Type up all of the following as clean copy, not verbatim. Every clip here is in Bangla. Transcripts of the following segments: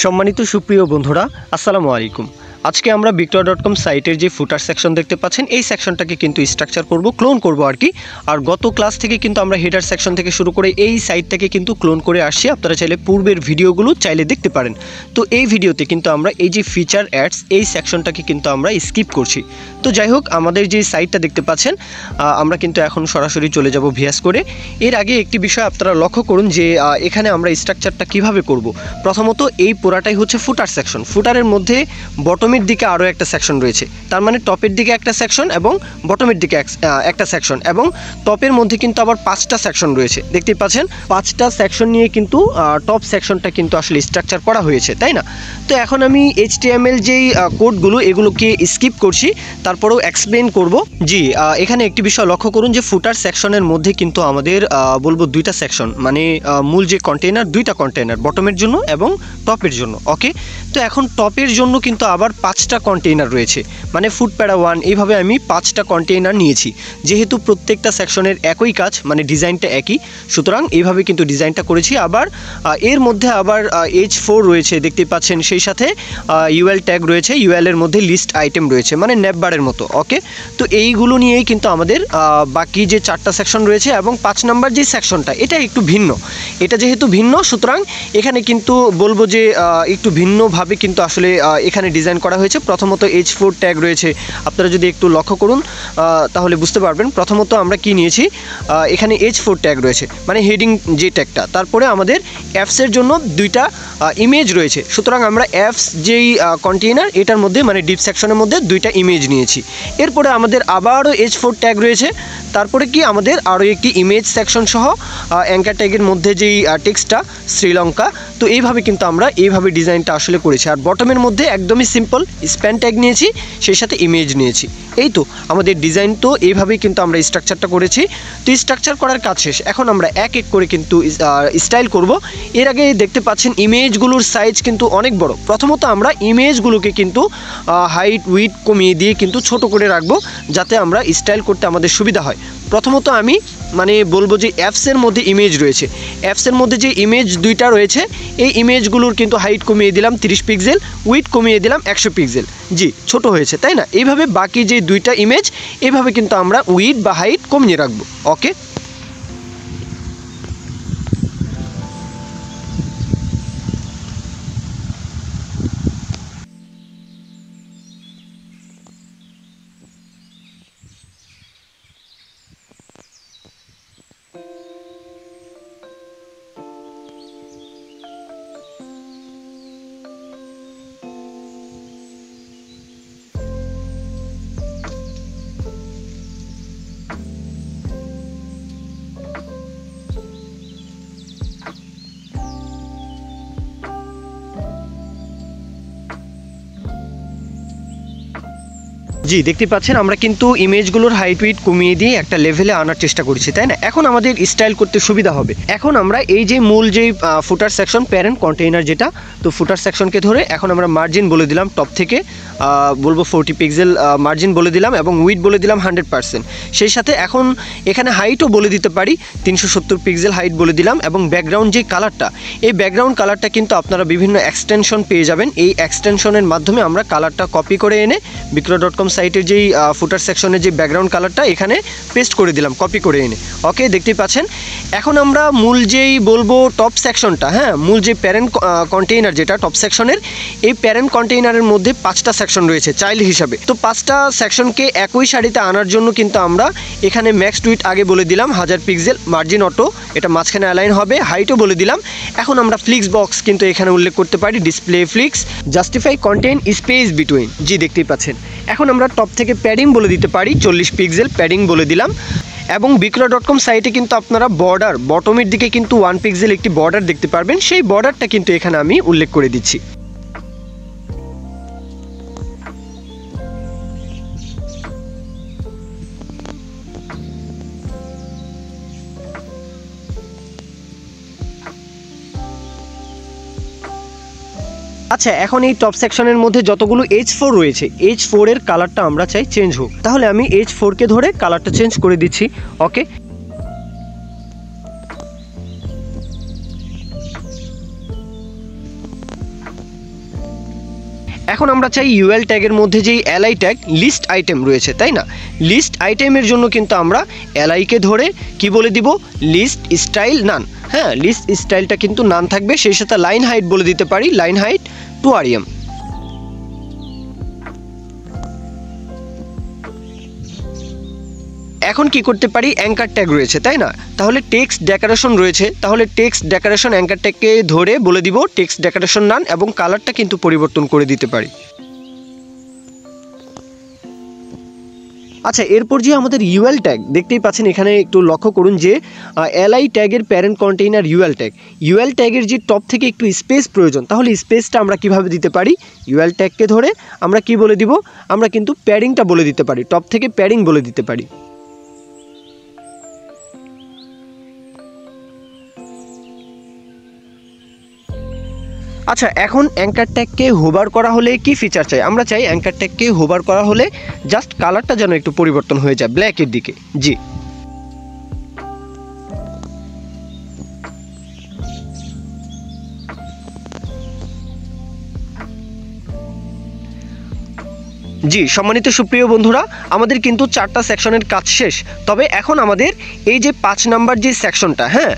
সম্মানিত সুপ্রিয় বন্ধুরা, আসসালামু আলাইকুম। আজকে আমরা victor.com সাইটের যে ফুটার সেকশন দেখতে পাচ্ছেন, এই সেকশনটাকে কিন্তু স্ট্রাকচার করব, ক্লোন করব আর কি। আর গত ক্লাস থেকে কিন্তু আমরা হেডার সেকশন থেকে শুরু করে এই সাইটটাকে কিন্তু ক্লোন করে আসছি। আপনারা চাইলে পূর্বের ভিডিওগুলো চাইলে দেখতে পারেন। তো এই ভিডিওতে কিন্তু আমরা এই যে ফিচার অ্যাডস, এই সেকশনটাকে কিন্তু আমরা স্কিপ করছি। তো যাই হোক, আমাদের যে সাইটটা দেখতে পাচ্ছেন, আমরা কিন্তু এখন সরাসরি চলে যাব ভিএস করে। এর আগে একটি বিষয় আপনারা লক্ষ্য করুন যে এখানে আমরা স্ট্রাকচারটা কিভাবে করব। প্রথমত এই পুরাটাই হচ্ছে ফুটার সেকশন। ফুটারের মধ্যে বটমের দিকে আরও একটা সেকশন রয়েছে, তার মানে টপের দিকে একটা সেকশন এবং বটমের দিকে একটা সেকশন, এবং টপের মধ্যে কিন্তু আবার 5টা সেকশন রয়েছে। দেখতেই পাচ্ছেন 5টা সেকশন নিয়ে কিন্তু টপ সেকশনটা কিন্তু আসলে স্ট্রাকচার করা হয়েছে, তাই না? তো এখন আমি HTML যেই কোডগুলো এগুলোকে স্কিপ করছি, তারপরেও এক্সপ্লেন করব। জি, এখানে একটি বিষয় লক্ষ্য করুন যে ফুটার সেকশনের মধ্যে কিন্তু আমাদের বলবো দুইটা সেকশন, মানে মূল যে কন্টেইনার, দুইটা কন্টেইনার, বটমের জন্য এবং টপের জন্য। ওকে, তো এখন টপের জন্য কিন্তু আবার 5টা কন্টেইনার রয়েছে, মানে ফুট প্যারা 1, এইভাবে আমি 5টা কন্টেইনার নিয়েছি। যেহেতু প্রত্যেকটা সেকশনের একই কাজ, মানে ডিজাইনটা একই, সুতরাং এইভাবে কিন্তু ডিজাইনটা করেছি। আবার এর মধ্যে আবার H4 রয়েছে, দেখতে পাচ্ছেন। সেই সাথে UL ট্যাগ রয়েছে, UL এর মধ্যে লিস্ট আইটেম রয়েছে, মানে নেপবারের মতো। ওকে, তো এইগুলো নিয়েই কিন্তু আমাদের বাকি যে 4টা সেকশন রয়েছে, এবং 5 নাম্বার যে সেকশনটা, এটা একটু ভিন্ন। এটা যেহেতু ভিন্ন, সুতরাং এখানে কিন্তু বলবো যে একটু ভিন্নভাবে কিন্তু আসলে এখানে ডিজাইন করা হয়েছে। প্রথমত H4 ট্যাগ রয়েছে, আপনারা যদি একটু লক্ষ্য করুন তাহলে বুঝতে পারবেন। প্রথমত আমরা কি নিয়েছি, এখানে H4 ট্যাগ রয়েছে, মানে হেডিং যে ট্যাগটা। তারপরে আমাদের অ্যাপসের জন্য দুইটা ইমেজ রয়েছে, সুতরাং আমরা অ্যাপস যেই কন্টেইনার, এটার মধ্যে মানে ডিপ সেকশনের মধ্যে দুইটা ইমেজ নিয়েছি। এরপরে আমাদের আবারও H4 ট্যাগ রয়েছে, তারপরে কি আমাদের আরও একটি ইমেজ সেকশন সহ অ্যাঙ্কার ট্যাগের মধ্যে যেই টেক্সটটা শ্রীলঙ্কা। তো এইভাবে কিন্তু আমরা এইভাবে ডিজাইনটা আসলে করেছি। আর বটমের মধ্যে একদমই সিম্পল স্প্যান ট্যাগ নিয়েছি, সেই সাথে ইমেজ নিয়েছি। এই তো আমাদের ডিজাইন। তো এইভাবেই কিন্তু আমরা স্ট্রাকচারটা করেছি। তো স্ট্রাকচার করার কাজ শেষ, এখন আমরা এক এক করে কিন্তু স্টাইল করব। এর আগে দেখতে পাচ্ছেন ইমেজগুলোর সাইজ কিন্তু অনেক বড়। প্রথমত আমরা ইমেজগুলোকে কিন্তু হাইট উইথ কমিয়ে দিয়ে কিন্তু ছোট করে রাখবো, যাতে আমরা স্টাইল করতে আমাদের সুবিধা হয়। প্রথমত আমি মানে বলবো যে অ্যাপসের মধ্যে ইমেজ রয়েছে, অ্যাপসের মধ্যে যে ইমেজ দুইটা রয়েছে, এই ইমেজগুলোর কিন্তু হাইট কমিয়ে দিলাম 30 পিক্সেল, উইথ কমিয়ে দিলাম 100 পিক্সেল। জি, ছোট হয়েছে, তাই না? এইভাবে বাকি যে দুইটা ইমেজ, এইভাবে কিন্তু আমরা উইথ বা হাইট কমিয়ে রাখবো। ওকে, জি, দেখতে পাচ্ছেন আমরা কিন্তু ইমেজগুলোর হাইট উইথ কমিয়ে দিয়ে একটা লেভেলে আনার চেষ্টা করেছি, তাই না? এখন আমাদের স্টাইল করতে সুবিধা হবে। এখন আমরা এই যে মূল যে ফুটার সেকশন, প্যারেন্ট কন্টেইনার যেটা, তো ফুটার সেকশনকে ধরে এখন আমরা মার্জিন বলে দিলাম, টপ থেকে বলবো 40 পিক্সেল মার্জিন বলে দিলাম, এবং উইথ বলে দিলাম 100%। সেই সাথে এখন এখানে হাইটও বলে দিতে পারি, 370 পিক্সেল হাইট বলে দিলাম। এবং ব্যাকগ্রাউন্ড যে কালারটা, এই ব্যাকগ্রাউন্ড কালারটা কিন্তু আপনারা বিভিন্ন এক্সটেনশন পেয়ে যাবেন। এই এক্সটেনশনের মাধ্যমে আমরা কালারটা কপি করে এনে victor.com সাইটের যেই ফুটার সেকশনের যে ব্যাকগ্রাউন্ড কালারটা এখানে পেস্ট করে দিলাম, কপি করে এনে। ওকে, দেখতেই পাচ্ছেন। এখন আমরা মূল যেই বলবো টপ সেকশনটা, হ্যাঁ, মূল যে প্যারেন্ট কন্টেইনার যেটা টপ সেকশনের, এই প্যারেন্ট কন্টেইনারের মধ্যে 5টা সেকশন রয়েছে চাইল্ড হিসাবে। তো 5টা সেকশনকে একই সারিতে আনার জন্য কিন্তু আমরা এখানে ম্যাক্স উইথ আগে বলে দিলাম 1000 পিক্সেল, মার্জিন অটো, এটা মাঝখানে অ্যালাইন হবে, হাইটও বলে দিলাম। এখন আমরা ফ্লিক্স বক্স কিন্তু এখানে উল্লেখ করতে পারি, display flex, justify content space between. জি, দেখতেই পাচ্ছেন। এখন আমরা টপ থেকে প্যাডিং বলে দিতে পারি, 40 পিক্সেল প্যাডিং বলে দিলাম। এবং victor.com সাইটে কিন্তু আপনারা বর্ডার, বটমের দিকে কিন্তু 1 পিক্সেল একটি বর্ডার দেখতে পারবেন, সেই বর্ডারটা কিন্তু এখানে আমি উল্লেখ করে দিচ্ছি। আচ্ছা, এখন এই টপ সেকশনের মধ্যে যতগুলো H4 রয়েছে, H4 এর কালারটা আমরা চাই চেঞ্জ হোক, তাহলে আমি H4 কে ধরে কালারটা চেঞ্জ করে দিচ্ছি। ওকে, এখন আমরা চাই ইউএল ট্যাগের মধ্যে যেই এলআই ট্যাগ লিস্ট আইটেম রয়েছে, তাই না? লিস্ট আইটেমের জন্য কিন্তু আমরা এলআইকে ধরে কি বলে দিব, লিস্ট স্টাইল নান। হ্যাঁ, লিস্ট স্টাইলটা কিন্তু নান থাকবে, সেই সাথে লাইন হাইট বলে দিতে পারি লাইন হাইট 2 rem। এখন কি করতে পারি, অ্যাঙ্কার ট্যাগ রয়েছে, তাই না? তাহলে টেক্সট ডেকোরেশন রয়েছে, তাহলে টেক্সট ডেকোরেশন অ্যাঙ্কার ট্যাগকে ধরে বলে দিব টেক্সট ডেকোরেশন নান, এবং কালারটা কিন্তু পরিবর্তন করে দিতে পারি। আচ্ছা, এরপর যে আমাদের ইউএল ট্যাগ দেখতেই পাচ্ছেন, এখানে একটু লক্ষ্য করুন যে এলআই ট্যাগের প্যারেন্ট কন্টেইনার ইউএল ট্যাগের যে টপ থেকে একটু স্পেস প্রয়োজন, তাহলে স্পেসটা আমরা কিভাবে দিতে পারি, ইউএল ট্যাগকে ধরে আমরা কি বলে দিব, আমরা কিন্তু প্যাডিংটা বলে দিতে পারি, টপ থেকে প্যাডিং বলে দিতে পারি। আচ্ছা, এখন অ্যাঙ্কার ট্যাগকে হোভার করা হলে কি ফিচার চাই, আমরা চাই অ্যাঙ্কার ট্যাগকে হোভার করা হলে জাস্ট কালারটা যেন একটু পরিবর্তন হয়ে যায় ব্ল্যাকের দিকে। জি, জি সম্মানিত সুপ্রিয় বন্ধুরা, আমাদের কিন্তু 4টা সেকশনের কাজ শেষ। তবে এখন আমাদের এই যে 5 নাম্বার যে সেকশনটা, হ্যাঁ,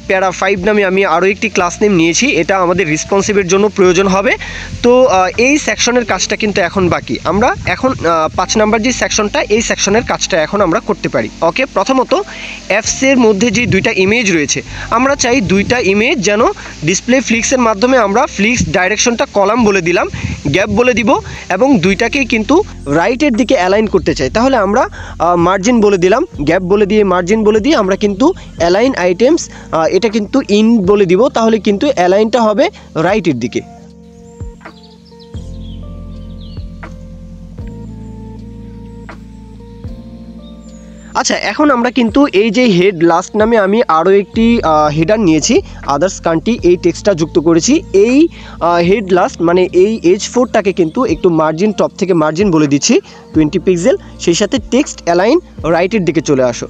প্যারা 5 নামে আমি আরও একটি ক্লাস নেম নিয়েছি, এটা আমাদের রেসপন্সিভের জন্য প্রয়োজন হবে। তো এই সেকশনের কাজটা কিন্তু এখন বাকি। আমরা এখন 5 নাম্বার যে সেকশনটা, এই সেকশনের কাজটা এখন আমরা করতে পারি। ওকে, প্রথমত অ্যাপসের মধ্যে যে 2টা ইমেজ রয়েছে, আমরা চাই 2টা ইমেজ যেন ডিসপ্লে ফ্লিক্সের মাধ্যমে আমরা ফ্লিক্স ডাইরেকশনটা কলাম বলে দিলাম, গ্যাপ বলে দিব, এবং 2টাকেই কিন্তু রাইটের দিকে অ্যালাইন করতে চাই। তাহলে আমরা মার্জিন বলে দিলাম, গ্যাপ বলে দিয়ে মার্জিন বলে দিয়ে আমরা কিন্তু অ্যালাইন আইটেমস এটা কিন্তু ইন বলে দিব, তাহলে কিন্তু অ্যালাইনটা হবে রাইটের দিকে। আচ্ছা, এখন আমরা কিন্তু এই যে হেড লাস্ট নামে আমি আরও একটি হেডার নিয়েছি, আদার্স কান্ট্রি, এই টেক্সটটা যুক্ত করেছি। এই হেড লাস্ট মানে এই H4টাকে কিন্তু একটু মার্জিন, টপ থেকে মার্জিন বলে দিচ্ছি 20 পিক্সেল, সেই সাথে টেক্সট অ্যালাইন রাইটের দিকে চলে আসো।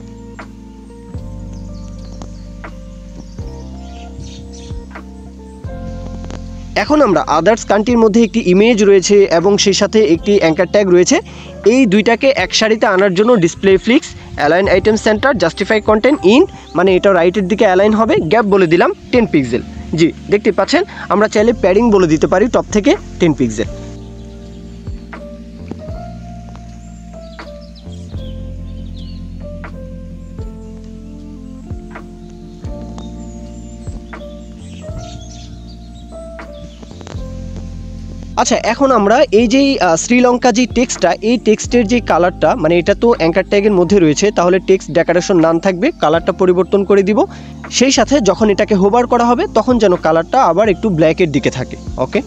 এখন আমরা আদার্স কান্ট্রির মধ্যে একটি ইমেজ রয়েছে এবং সেই সাথে একটি অ্যাঙ্কার ট্যাগ রয়েছে, এই 2টাকে এক সারিতে আনার জন্য display flicks align item centre justify contained in, মানে এটা রাইটের দিকে অ্যালাইন হবে, গ্যাপ বলে দিলাম 10 পিক্সেল। জি, দেখতে পাচ্ছেন, আমরা চাইলে প্যাডিং বলে দিতে পারি টপ থেকে 10 পিক্সেল। আচ্ছা, এখন আমরা এই যে শ্রীলঙ্কা যে টেক্সটটা, এই টেক্সটের যে কালারটা, মানে এটা তো অ্যাঙ্কার ট্যাগের মধ্যে রয়েছে, তাহলে টেক্সট ডেকোরেশন নান থাকবে, কালারটা পরিবর্তন করে দিব। সেই সাথে যখন এটাকে হোভার করা হবে তখন যেন কালারটা আবার একটু ব্ল্যাকের দিকে থাকে। ওকে,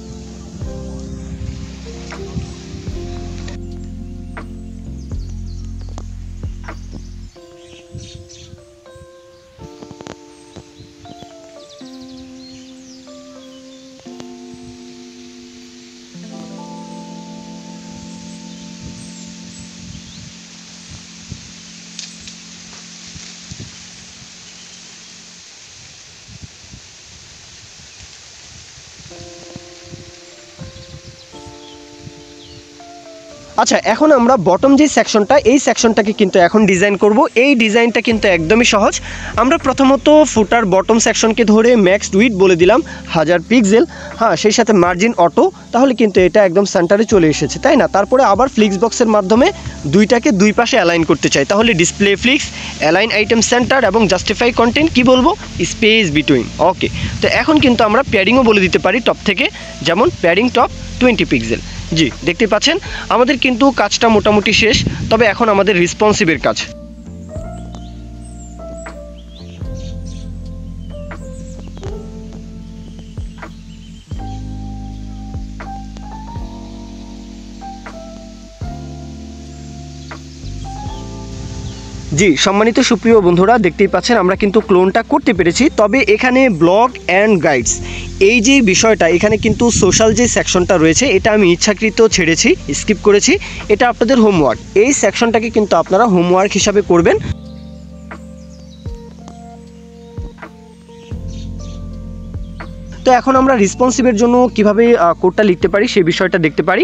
আচ্ছা, এখন আমরা বটম যে সেকশনটা, এই সেকশনটাকে কিন্তু এখন ডিজাইন করব। এই ডিজাইনটা কিন্তু একদমই সহজ। আমরা প্রথমত ফুটার বটম সেকশনকে ধরে ম্যাক্স উইডথ বলে দিলাম 1000 পিক্সেল, হ্যাঁ, সেই সাথে মার্জিন অটো, তাহলে কিন্তু এটা একদম সেন্টারে চলে এসেছে, তাই না? তারপরে আবার ফ্লিক্স বক্সের মাধ্যমে 2টাকে 2 পাশে অ্যালাইন করতে চাই, তাহলে display flicks align item centre এবং জাস্টিফাই কন্টেন্ট কি বলবো, স্পেস বিটুইন। ওকে, তো এখন কিন্তু আমরা প্যাডিংও বলে দিতে পারি টপ থেকে, যেমন প্যাডিং টপ 20 পিক্সেল। জি, দেখতে পাচ্ছেন, আমাদের কিন্তু কাজটা মোটামুটি শেষ। তবে এখন আমাদের রেসপন্সিভের কাজ। জি সম্মানিত সুপ্রিয় বন্ধুরা, দেখতেই পাচ্ছেন আমরা কিন্তু ক্লোনটা করতে পেরেছি। তবে এখানে ব্লগ অ্যান্ড গাইডস এই যে বিষয়টা, এখানে কিন্তু সোশ্যাল যে সেকশনটা রয়েছে এটা আমি ইচ্ছাকৃত ছেড়েছি, স্কিপ করেছি। এটা আপনাদের হোমওয়ার্ক, এই সেকশনটাকে কিন্তু আপনারা হোমওয়ার্ক হিসাবে করবেন। তো এখন আমরা রেসপন্সিভের জন্য কিভাবে কোডটা লিখতে পারি সেই বিষয়টা দেখতে পারি।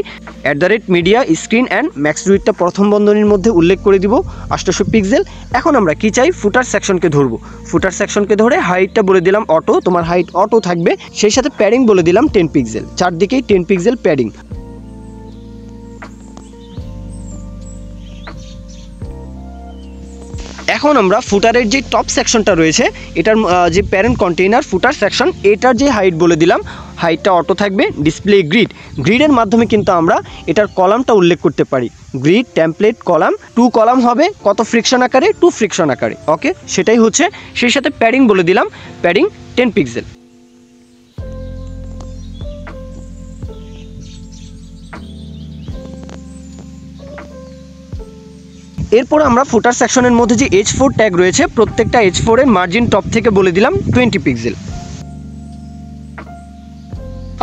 @media স্ক্রিন অ্যান্ড ম্যাক্স উইডথটা প্রথম বন্ধনীর মধ্যে উল্লেখ করে দিব 800 পিক্সেল। এখন আমরা কি চাই, ফুটার সেকশনকে ধরবো। ফুটার সেকশনকে ধরে হাইটটা বলে দিলাম অটো, তোমার হাইট অটো থাকবে, সেই সাথে প্যাডিং বলে দিলাম 10 পিক্সেল, চারদিকেই 10 পিক্সেল প্যাডিং। এখন আমরা ফুটারের যে টপ সেকশনটা রয়েছে, এটার যে প্যারেন্ট কন্টেইনার ফুটার সেকশন, এটার যে হাইট বলে দিলাম, হাইটটা অটো থাকবে। ডিসপ্লে গ্রিডের মাধ্যমে কিন্তু আমরা এটার কলামটা উল্লেখ করতে পারি। গ্রিড টেমপ্লেট কলাম, 2 কলাম হবে, কত ফ্রিকশন আকারে, 2 ফ্রিকশন আকারে। ওকে, সেটাই হচ্ছে। সেই সাথে প্যাডিং বলে দিলাম, প্যাডিং 10 পিক্সেল। এরপর আমরা ফুটার সেকশনের মধ্যে যে H4 ট্যাগ রয়েছে, প্রত্যেকটা H4 এর মার্জিন টপ থেকে বলে দিলাম 20 পিক্সেল।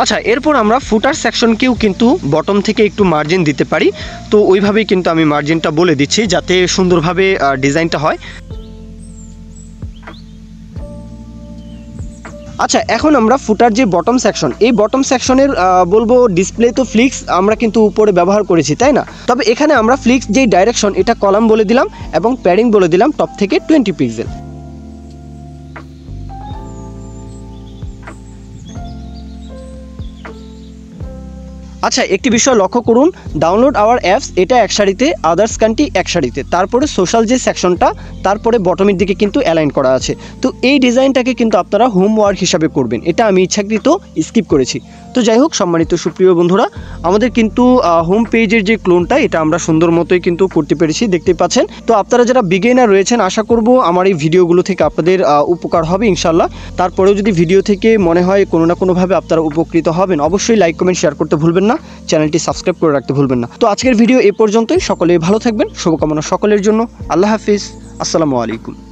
আচ্ছা, এরপর আমরা ফুটার সেকশনকেও কিন্তু বটম থেকে একটু মার্জিন দিতে পারি। তো ওইভাবেই কিন্তু আমি মার্জিনটা বলে দিচ্ছি যাতে সুন্দরভাবে ডিজাইনটা হয়। আচ্ছা, এখন আমরা ফুটার যে বটম সেকশন, এই বটম সেকশনের বলবো ডিসপ্লে তো ফ্লিক্স আমরা কিন্তু উপরে ব্যবহার করেছি, তাই না? তবে এখানে আমরা ফ্লিক্স যেই ডাইরেকশন, এটা কলাম বলে দিলাম এবং প্যাডিং বলে দিলাম টপ থেকে 20 পিক্সেল। আচ্ছা, একটি বিষয় লক্ষ্য করুন, ডাউনলোড আওয়ার অ্যাপস এটা এক সারিতে, আদার্স কান্ট্রি এক সারিতে, তারপরে সোশ্যাল যে সেকশনটা, তারপরে বটমের দিকে কিন্তু অ্যালাইন করা আছে। তো এই ডিজাইনটাকে কিন্তু আপনারা হোমওয়ার্ক হিসাবে করবেন, এটা আমি ইচ্ছাকৃত স্কিপ করেছি। তো যাই হোক, সম্মানিত সুপ্রিয় বন্ধুরা, আমাদের কিন্তু হোম পেজের যে ক্লোনটা, এটা আমরা সুন্দর মতোই কিন্তু করতে পেরেছি, দেখতেই পাচ্ছেন। তো আপনারা যারা বিগিনার রয়েছেন, আশা করব আমার এই ভিডিওগুলো থেকে আপনাদের উপকার হবে ইনশাল্লাহ। তারপরেও যদি ভিডিও থেকে মনে হয় কোনো না কোনোভাবে আপনারা উপকৃত হবেন, অবশ্যই লাইক কমেন্ট শেয়ার করতে ভুলবেন না, চ্যানেলটি সাবস্ক্রাইব করে রাখতে ভুলবেন না। তো আজকের ভিডিও এ পর্যন্তই। সকলেই ভালো থাকবেন, শুভকামনা সকলের জন্য। আল্লাহ হাফিজ, আসসালামু আলাইকুম।